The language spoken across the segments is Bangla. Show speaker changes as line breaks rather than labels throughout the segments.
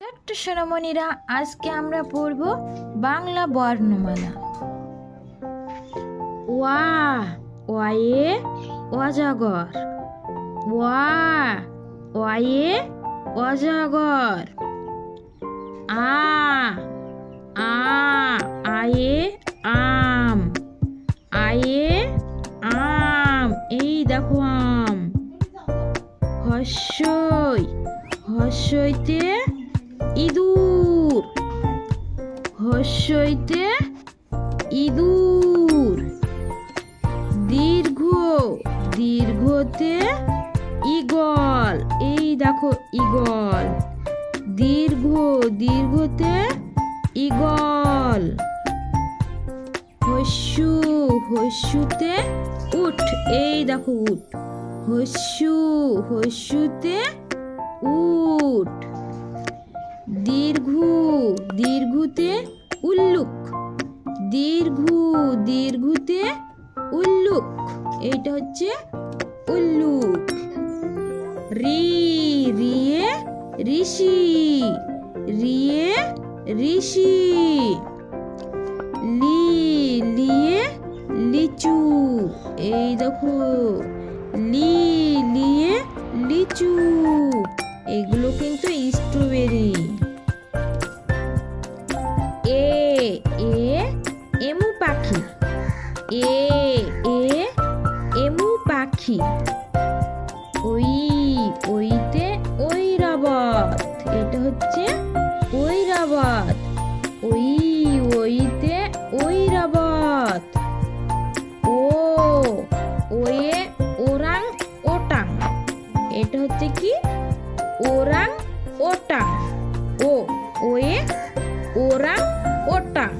ছোট্ট সোনামণিরা, আজকে আমরা পড়ব বাংলা বর্ণমালা। ওয়া, ওয়ে অজগর। ওয়া, ওয়ে অজগর। আ, আয়ে আম। আয়ে আম, এই দেখো আম। হস্যই, হস্যইতে ইঁদুর। হস্যইতে ইঁদুর। দীর্ঘ, দীর্ঘতে ঈগল, এই দেখো ঈগল। দীর্ঘ, দীর্ঘতে ঈগল। হস্যু, হস্যুতে উট, এই দেখো উট। হস্যু, হস্যুতে উট। দীর্ঘ, দীর্ঘতে উল্লুক। দীর্ঘ, দীর্ঘতে উল্লুক, এইটা হচ্ছে উল্লুক। রি, রিয়ে ঋষি। রিয়ে ঋষি। লি, লিয়ে লিচু, এই দেখো লি, লিয়ে লিচু। এগুলো কিন্তু স্ট্রবেরি। এ, এমু পাখি। এমু পাখি। ওইতে ঐরাবত, এটা হচ্ছে ঐরাবত। ওইতে ঐরাবত। ওয়ে ওরাং ওটাং, এটা হচ্ছে কি ওরাং ওটাং। ওয়ে ওরাং ওটাং।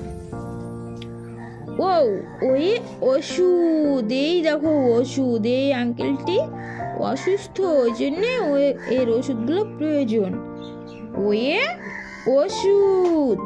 ওয়ে ওষুধ, এই দেখো ওষুধ। এই আঙ্কেলটি অসুস্থ, ওই জন্যে এর ওষুধগুলো প্রয়োজন। ওয়ে ওষুধ।